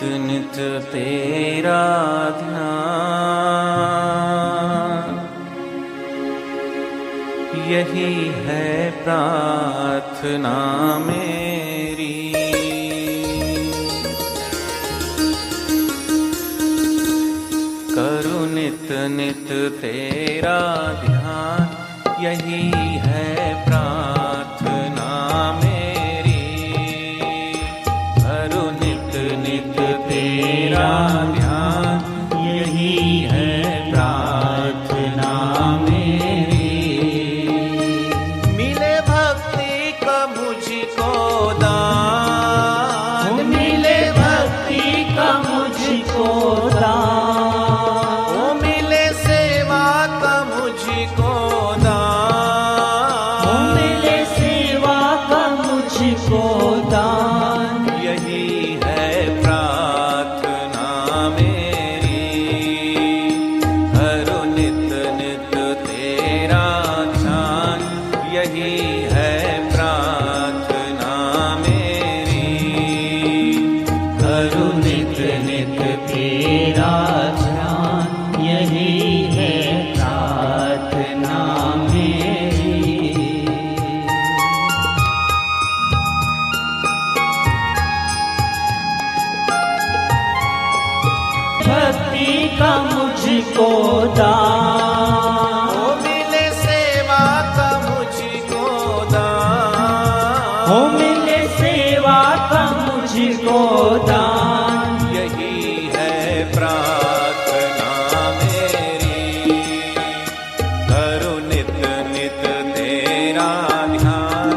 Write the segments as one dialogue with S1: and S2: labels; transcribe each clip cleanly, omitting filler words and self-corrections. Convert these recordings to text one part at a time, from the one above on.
S1: नित तेरा ध्यान, यही है प्रार्थना मेरी। करूं नित नित तेरा ध्यान, यही है प्रार्थना मेरी। करूं नित नित तेरा ध्यान, यही है प्रार्थना मेरी। मिले भक्ति का मुझको दान,
S2: मिले भक्ति का मुझको दान,
S1: मिले सेवा का मुझको दान,
S2: मिले सेवा का मुझको दान,
S1: यही है प्रार्थना मेरी। करूं नित नित तेरा ध्यान, यही है प्रार्थना मेरी।
S2: करूं नित नित तेरा ध्यान, यही है प्रार्थना मेरी। भक्ति का मुझको दान,
S1: मिले सेवा का मुझको दान,
S2: मिले सेवा का मुझको दान,
S1: यही है प्रार्थना मेरी। करूं नित नित तेरा ध्यान,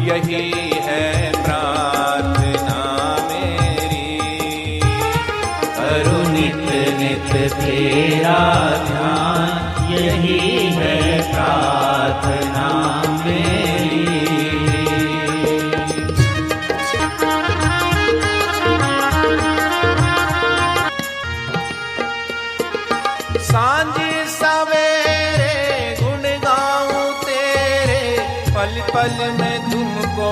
S1: यही है प्रार्थना मेरी।
S2: करूं नित नित तेरा ध्यान, यही है प्रार्थना मेरी।
S1: सांझ सवेरे गुण गाऊं तेरे, पल पल में तुमको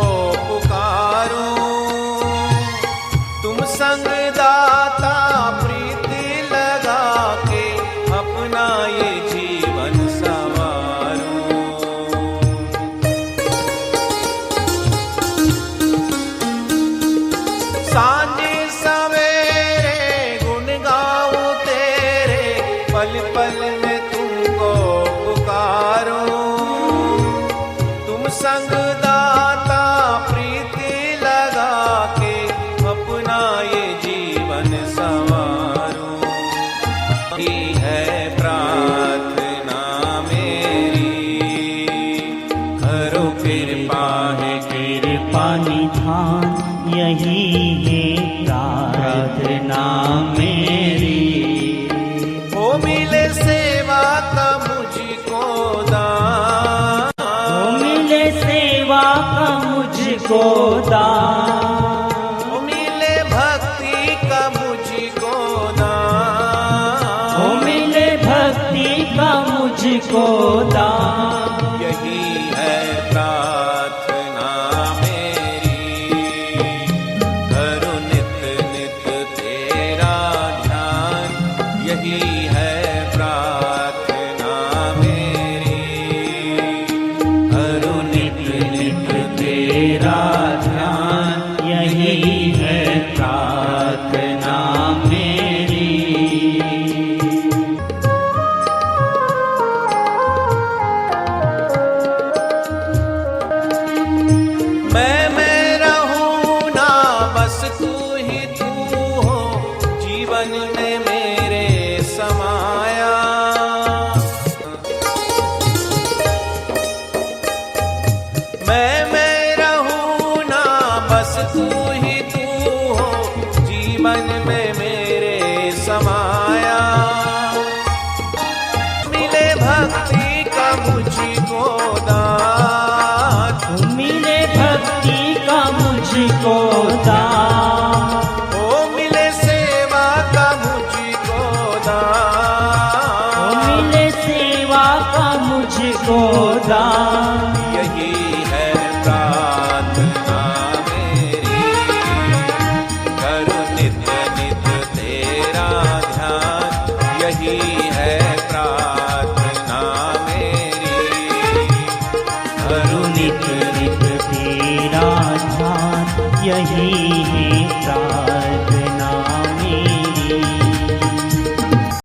S1: पुकारूं। तुम संग दाता प्रीति लगा के, अपना ये जीवन संवारूं। सांझ सवेरे गुण गाऊं तेरे, पल पल में तुमको पुकारूं। तुम संग दाता प्रीति लगा के, अपना ये जीवन संवारूं। यही है प्रार्थना मेरी। करो कृपा है
S2: कृपा निधान, यही है प्रार्थना मेरी।
S1: ओ मिले सेवा का मुझको दान,
S2: मिले सेवा का मुझको दान,
S1: मिले भक्ति का मुझको दान,
S2: मिले भक्ति का मुझको दान,
S1: यही है प्रार्थना मेरी। करूं नित नित तेरा ध्यान, यही है प्रार्थना मेरी। करूं नित नित तेरा ध्यान,
S2: यही है प्रार्थना मेरी।
S1: मैं रहूं ना बस तू ही तू हो, जीवन में मेरे समाया। मैं रहूं ना बस तू ही तू हो, जीवन में मेरे समाया। मिले भक्ति का मुझको दान,
S2: मिले भक्ति का मुझको दान,
S1: ओ मिले सेवा का मुझको दान,
S2: मिले सेवा का मुझको दान,
S1: यही है प्रार्थना मेरी। करूं नित नित
S2: यही है प्रार्थना।